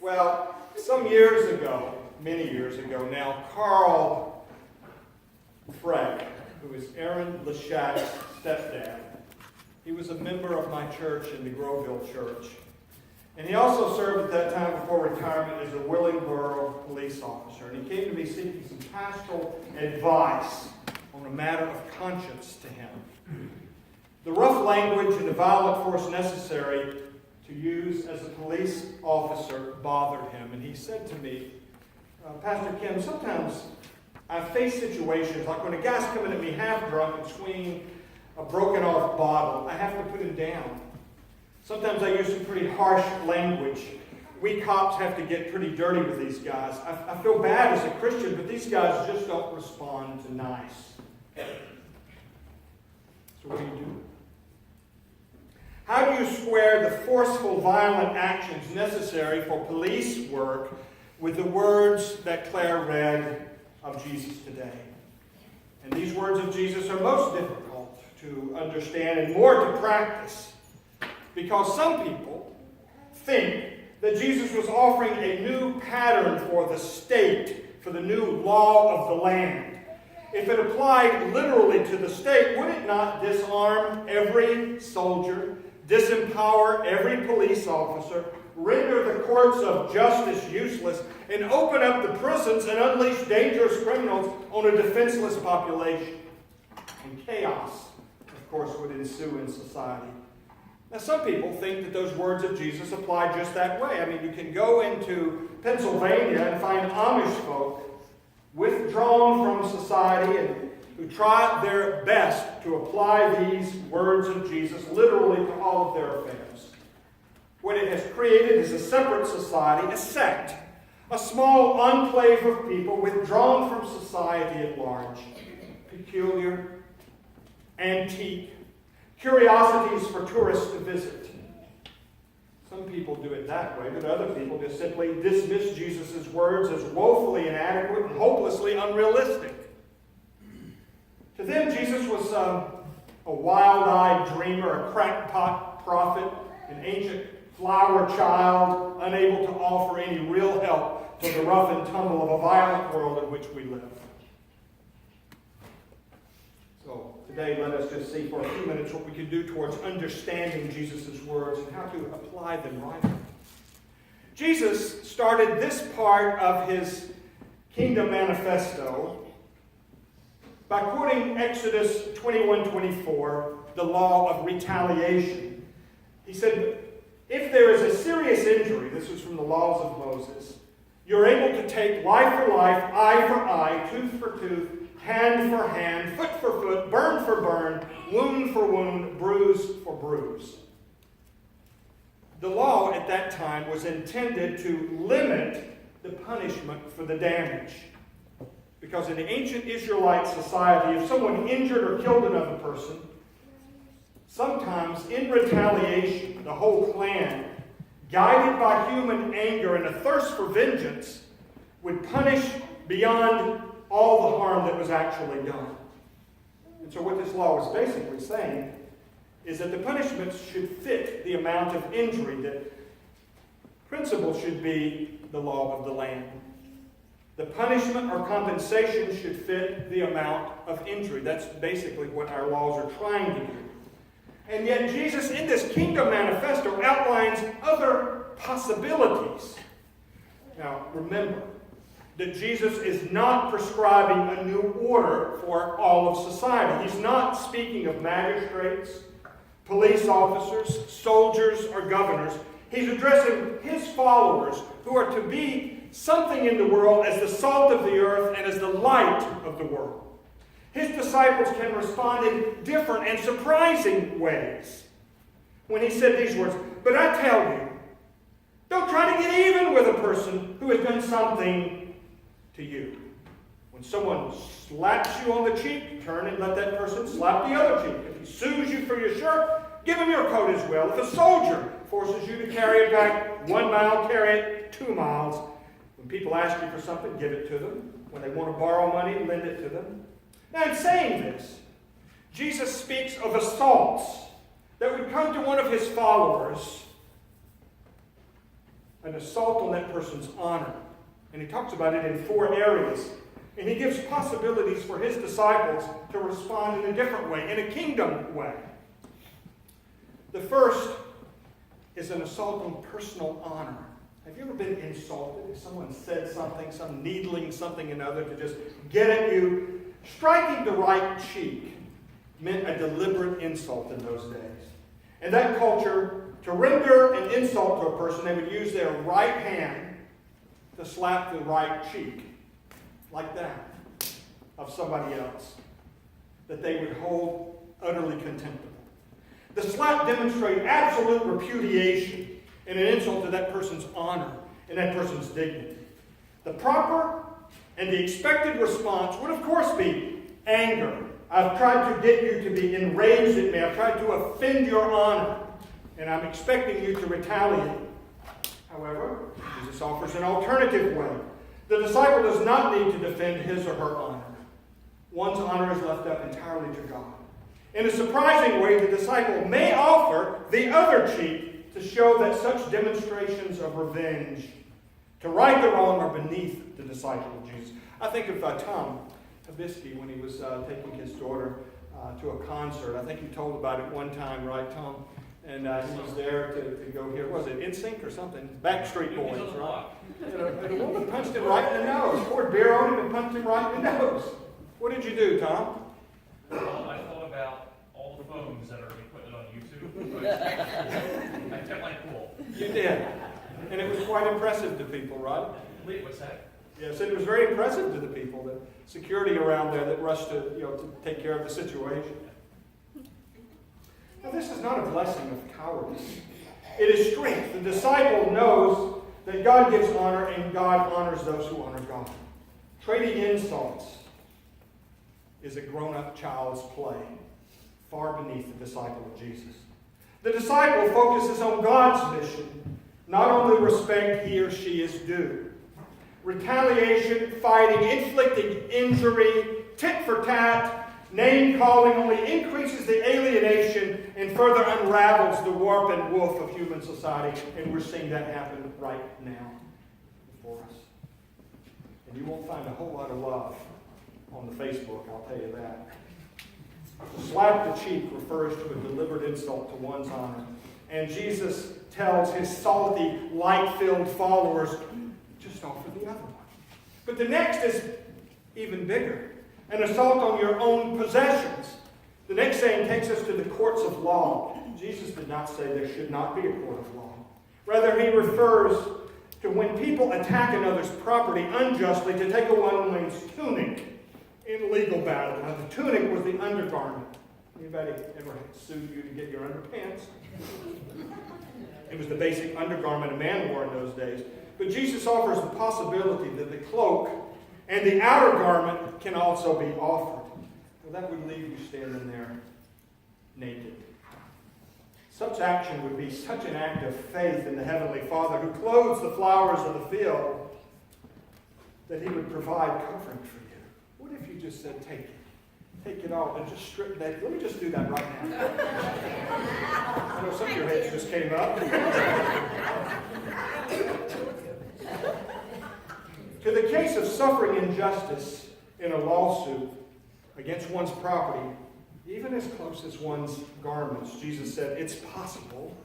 Well, some years ago, many years ago now, Carl Freck, who is Aaron Leshat's stepdad, he was a member of my church in the Groveville Church. And he also served at that time before retirement as a Willingboro police officer. And he came to me seeking some pastoral advice on a matter of conscience to him. The rough language and the violent force necessary to use as a police officer bothered him. And he said to me, Pastor Kim, sometimes I face situations like when a guy's coming at me half drunk and swinging a broken off bottle, I have to put him down. Sometimes I use some pretty harsh language. We cops have to get pretty dirty with these guys. I feel bad as a Christian, but these guys just don't respond to nice. So what do you do? How do you square the forceful, violent actions necessary for police work with the words that Claire read of Jesus today? And these words of Jesus are most difficult to understand and more to practice, because some people think that Jesus was offering a new pattern for the state, for the new law of the land. If it applied literally to the state, would it not disarm every soldier, disempower every police officer, render the courts of justice useless, and open up the prisons and unleash dangerous criminals on a defenseless population? And chaos, of course, would ensue in society. Now, some people think that those words of Jesus apply just that way. I mean, you can go into Pennsylvania and find Amish folk withdrawn from society and who try their best to apply these words of Jesus literally to all of their affairs. What it has created is a separate society, a sect, a small enclave of people withdrawn from society at large, peculiar, antique, curiosities for tourists to visit. Some people do it that way, but other people just simply dismiss Jesus' words as woefully inadequate and hopelessly unrealistic. To them, Jesus was a wild-eyed dreamer, a crackpot prophet, an ancient flower child, unable to offer any real help to the rough and tumble of a violent world in which we live. So today, let us just see for a few minutes what we can do towards understanding Jesus' words and how to apply them rightly. Jesus started this part of his Kingdom Manifesto by quoting Exodus 21:24, the law of retaliation. He said, if there is a serious injury, this was from the laws of Moses, you're able to take life for life, eye for eye, tooth for tooth, hand for hand, foot for foot, burn for burn, wound for wound, bruise for bruise. The law at that time was intended to limit the punishment for the damage. Because in the ancient Israelite society, if someone injured or killed another person, sometimes in retaliation, the whole clan, guided by human anger and a thirst for vengeance, would punish beyond all the harm that was actually done. And so what this law is basically saying is that the punishments should fit the amount of injury. The principle should be the law of the land. The punishment or compensation should fit the amount of injury. That's basically what our laws are trying to do. And yet Jesus, in this Kingdom Manifesto, outlines other possibilities. Now, remember that Jesus is not prescribing a new order for all of society. He's not speaking of magistrates, police officers, soldiers, or governors. He's addressing his followers who are to be something in the world as the salt of the earth and as the light of the world. His disciples can respond in different and surprising ways. When he said these words, but I tell you, don't try to get even with a person who has done something to you. When someone slaps you on the cheek, turn and let that person slap the other cheek. If he sues you for your shirt, give him your coat as well. If a soldier forces you to carry it back 1 mile, carry it 2 miles. When people ask you for something, give it to them. When they want to borrow money, lend it to them. Now, in saying this, Jesus speaks of assaults that would come to one of his followers an assault on that person's honor. And he talks about it in 4 areas. And he gives possibilities for his disciples to respond in a different way, in a kingdom way. The first is an assault on personal honor. Have you ever been insulted? If someone said something, some needling something another to just get at you, striking the right cheek meant a deliberate insult in those days. In that culture, to render an insult to a person, they would use their right hand to slap the right cheek, like that, of somebody else, that they would hold utterly contemptible. The slap demonstrated absolute repudiation and an insult to that person's honor and that person's dignity. The proper and the expected response would, of course, be anger. I've tried to get you to be enraged at me. I've tried to offend your honor, and I'm expecting you to retaliate. However, Jesus offers an alternative way. The disciple does not need to defend his or her honor. One's honor is left up entirely to God. In a surprising way, the disciple may offer the other cheek to show that such demonstrations of revenge, to right the wrong, are beneath the disciple of Jesus. I think of Tom Habisky when he was taking his daughter to a concert. I think you told about it one time, right, Tom? And he was there to go hear, was it NSYNC or something? Backstreet Boys, right? And a woman punched him right in the nose. Poured beer on him and punched him right in the nose. What did you do, Tom? Well, I thought about all the phones that are equipment on YouTube. I kept my cool. You did. And it was quite impressive to people, right? Wait, what's that? Yes, it was very impressive to the people, the security around there that rushed to take care of the situation. Now, this is not a blessing of cowardice. It is strength. The disciple knows that God gives honor and God honors those who honor God. Trading insults is a grown-up child's play, far beneath the disciple of Jesus. The disciple focuses on God's mission, not on the respect he or she is due. Retaliation, fighting, inflicting injury, tit for tat, name-calling only increases the alienation and further unravels the warp and woof of human society. And we're seeing that happen right now before us. And you won't find a whole lot of love on the Facebook, I'll tell you that. To slap the cheek refers to a deliberate insult to one's honor. And Jesus tells his salty, light-filled followers, just offer the other one. But the next is even bigger. An assault on your own possessions. The next saying takes us to the courts of law. Jesus did not say there should not be a court of law. Rather, he refers to when people attack another's property unjustly to take away one's tunic in legal battle. Now, the tunic was the undergarment. Anybody ever sued you to get your underpants? It was the basic undergarment a man wore in those days. But Jesus offers the possibility that the cloak and the outer garment can also be offered. Well, that would leave you standing there naked. Such action would be such an act of faith in the Heavenly Father who clothes the flowers of the field that he would provide covering for you. What if you just said, take it? Take it all and just strip naked. Let me just do that right now. I know some of your heads just came up. To the case of suffering injustice in a lawsuit against one's property, even as close as one's garments, Jesus said it's possible,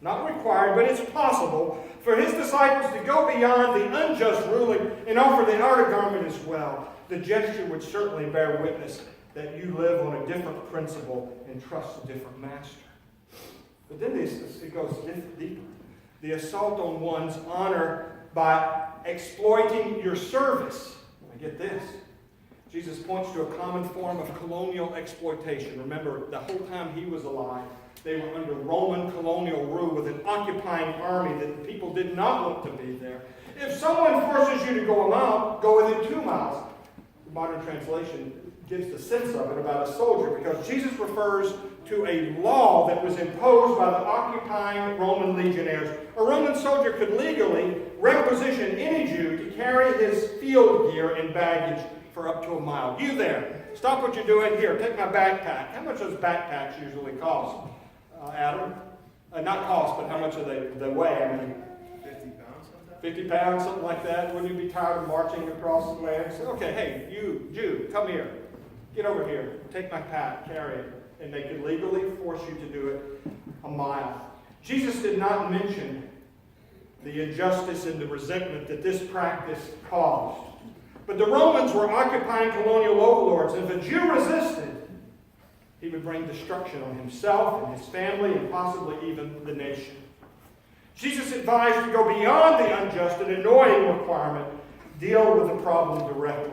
not required, but it's possible for his disciples to go beyond the unjust ruling and offer the outer garment as well. The gesture would certainly bear witness that you live on a different principle and trust a different master. But then it goes deeper. The assault on one's honor by exploiting your service. I get this. Jesus points to a common form of colonial exploitation. Remember, the whole time he was alive, they were under Roman colonial rule with an occupying army that the people did not want to be there. If someone forces you to go a mile, go within 2 miles. The modern translation gives the sense of it about a soldier because Jesus refers to a law that was imposed by the occupying Roman legionnaires. A Roman soldier could legally requisition any Jew to carry his field gear and baggage for up to a mile. You there, stop what you're doing here. Take my backpack. How much does backpacks usually cost, Adam? Not cost, but how much do they weigh? I mean, 50 pounds. 50 pounds, something like that. Wouldn't you be tired of marching across the land? Say, okay, hey, you, Jew, come here. Get over here. Take my pack, carry it. And they could legally force you to do it a mile. Jesus did not mention the injustice and the resentment that this practice caused. But the Romans were occupying colonial overlords, and if a Jew resisted, he would bring destruction on himself and his family and possibly even the nation. Jesus advised to go beyond the unjust and annoying requirement, deal with the problem directly.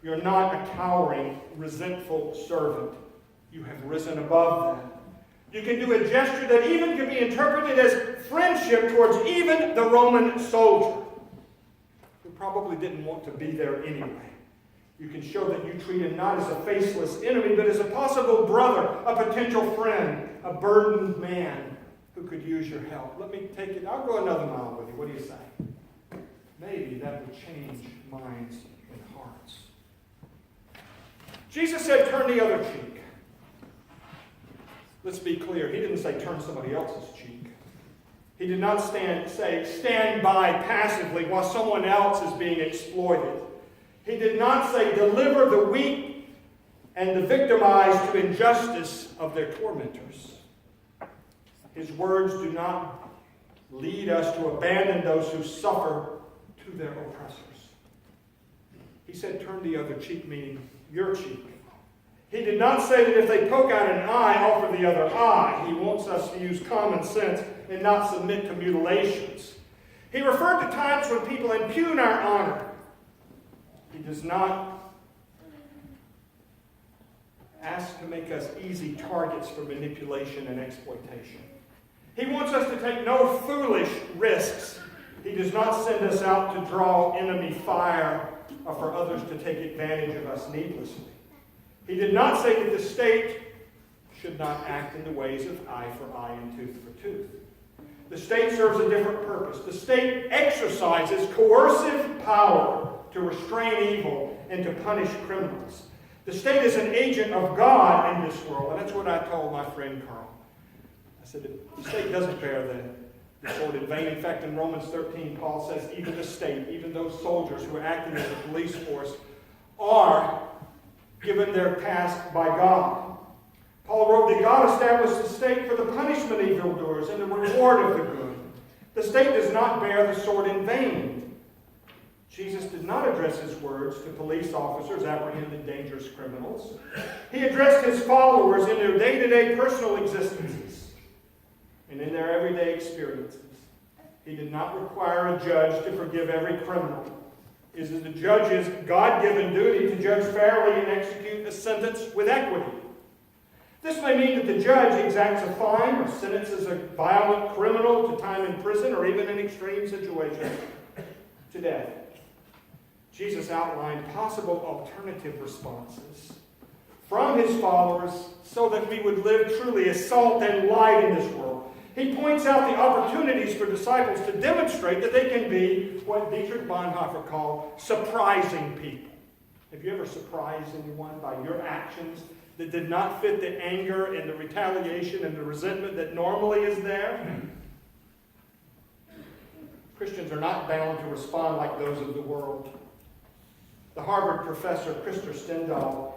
You're not a cowering, resentful servant. You have risen above that. You can do a gesture that even can be interpreted as friendship towards even the Roman soldier, who probably didn't want to be there anyway. You can show that you treat him not as a faceless enemy, but as a possible brother, a potential friend, a burdened man who could use your help. Let me take it. I'll go another mile with you. What do you say? Maybe that would change minds and hearts. Jesus said, turn the other cheek. Let's be clear. He didn't say turn somebody else's cheek. He did not say stand by passively while someone else is being exploited. He did not say deliver the weak and the victimized to injustice of their tormentors. His words do not lead us to abandon those who suffer to their oppressors. He said turn the other cheek, meaning your cheek. He did not say that if they poke out an eye, offer the other eye. He wants us to use common sense and not submit to mutilations. He referred to times when people impugn our honor. He does not ask to make us easy targets for manipulation and exploitation. He wants us to take no foolish risks. He does not send us out to draw enemy fire or for others to take advantage of us needlessly. He did not say that the state should not act in the ways of eye for eye and tooth for tooth. The state serves a different purpose. The state exercises coercive power to restrain evil and to punish criminals. The state is an agent of God in this world, and that's what I told my friend Carl. I said the state doesn't bear the sword in vain. In fact, in Romans 13, Paul says even the state, even those soldiers who are acting as a police force, are given their task by God. Paul wrote that God established the state for the punishment of evildoers and the reward of the good. The state does not bear the sword in vain. Jesus did not address his words to police officers apprehending dangerous criminals. He addressed his followers in their day-to-day personal existences and in their everyday experiences. He did not require a judge to forgive every criminal. It is the judge's God-given duty to judge fairly and execute a sentence with equity. This may mean that the judge exacts a fine or sentences a violent criminal to time in prison or even in extreme situations to death. Jesus outlined possible alternative responses from his followers so that we would live truly as salt and light in this world. He points out the opportunities for disciples to demonstrate that they can be what Dietrich Bonhoeffer called surprising people. Have you ever surprised anyone by your actions that did not fit the anger and the retaliation and the resentment that normally is there? Christians are not bound to respond like those of the world. The Harvard professor, Krister Stendahl,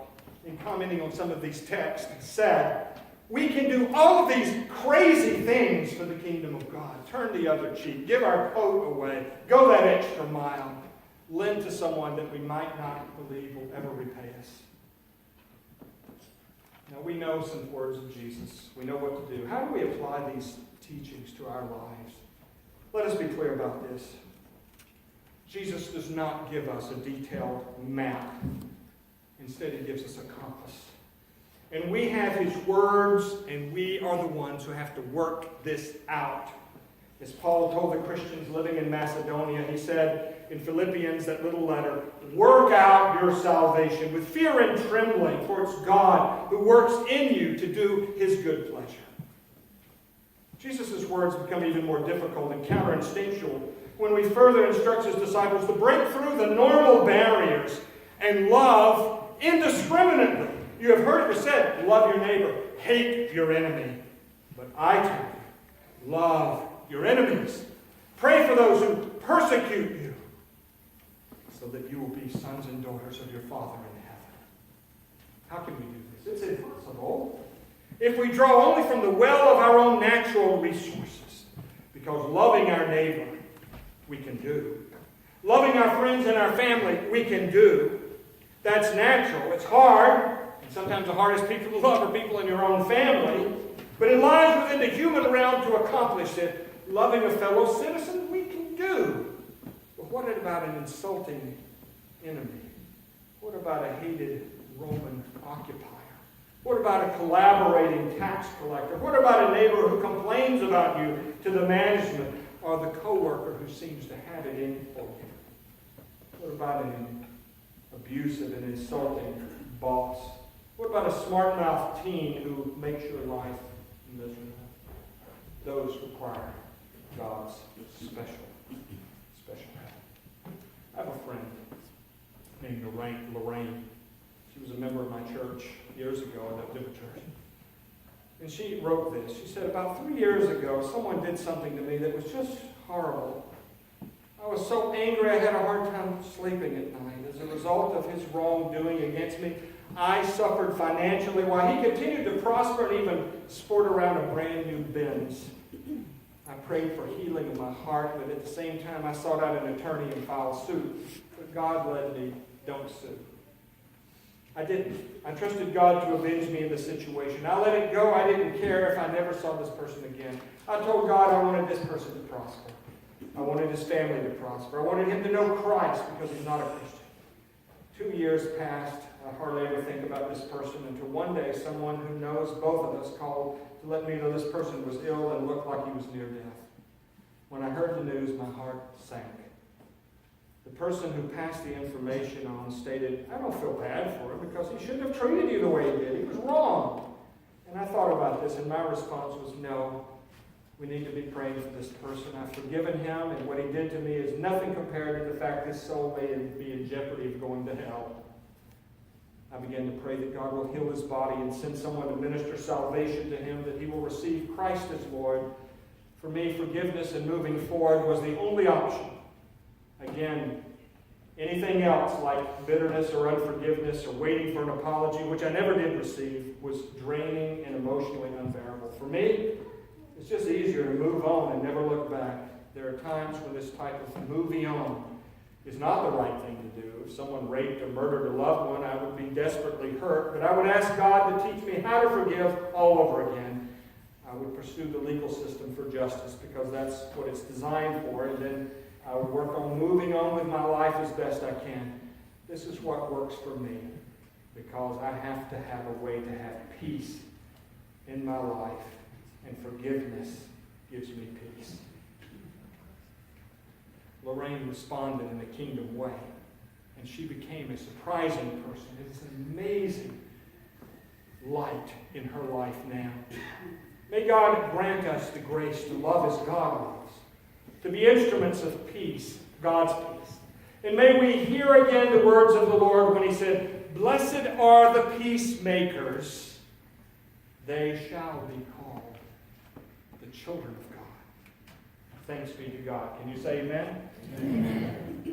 in commenting on some of these texts, said, we can do all of these crazy things for the kingdom of God. Turn the other cheek. Give our coat away. Go that extra mile. Lend to someone that we might not believe will ever repay us. Now, we know some words of Jesus. We know what to do. How do we apply these teachings to our lives? Let us be clear about this. Jesus does not give us a detailed map. Instead, he gives us a compass. And we have his words, and we are the ones who have to work this out. As Paul told the Christians living in Macedonia, he said in Philippians, that little letter, work out your salvation with fear and trembling, for it's God who works in you to do his good pleasure. Jesus' words become even more difficult and counterinstinctual when we further instruct his disciples to break through the normal barriers and love indiscriminately. You have heard it said, love your neighbor, hate your enemy. But I tell you, love your enemies. Pray for those who persecute you, so that you will be sons and daughters of your Father in heaven. How can we do this? It's impossible. If we draw only from the well of our own natural resources, because loving our neighbor, we can do. Loving our friends and our family, we can do. That's natural. It's hard. And sometimes the hardest people to love are people in your own family. But it lies within the human realm to accomplish it. Loving a fellow citizen, we can do. But what about an insulting enemy? What about a hated Roman occupier? What about a collaborating tax collector? What about a neighbor who complains about you to the management, or the coworker who seems to have it in for you? What about an abusive and insulting boss? What about a smart-mouthed teen who makes your life miserable? Those require God's special help. I have a friend named Lorraine. She was a member of my church years ago in that different church. And she wrote this. She said, about 3 years ago, someone did something to me that was just horrible. I was so angry I had a hard time sleeping at night. As a result of his wrongdoing against me, I suffered financially while he continued to prosper and even sport around a brand new Benz. I prayed for healing in my heart, but at the same time I sought out an attorney and filed suit. But God led me, don't sue. I didn't. I trusted God to avenge me in the situation. I let it go. I didn't care if I never saw this person again. I told God I wanted this person to prosper. I wanted his family to prosper. I wanted him to know Christ because he's not a Christian. 2 years passed. I hardly ever think about this person until one day someone who knows both of us called to let me know this person was ill and looked like he was near death. When I heard the news, my heart sank. The person who passed the information on stated, I don't feel bad for him because he shouldn't have treated you the way he did. He was wrong. And I thought about this, and my response was, no, we need to be praying for this person. I've forgiven him, and what he did to me is nothing compared to the fact his soul may be in jeopardy of going to hell. I began to pray that God will heal his body and send someone to minister salvation to him, that he will receive Christ as Lord. For me, forgiveness and moving forward was the only option. Again, anything else like bitterness or unforgiveness or waiting for an apology, which I never did receive, was draining and emotionally unbearable. For me, it's just easier to move on and never look back. There are times when this type of moving on is not the right thing to do. If someone raped or murdered a loved one, I would be desperately hurt, but I would ask God to teach me how to forgive all over again. I would pursue the legal system for justice because that's what it's designed for, and then I would work on moving on with my life as best I can. This is what works for me because I have to have a way to have peace in my life, and forgiveness gives me peace. Lorraine responded in a kingdom way, and she became a surprising person. It's an amazing light in her life now. May God grant us the grace to love as God loves, to be instruments of peace, God's peace. And may we hear again the words of the Lord when he said, blessed are the peacemakers, they shall be called the children of God. Thanks be to God. Can you say amen? Amen.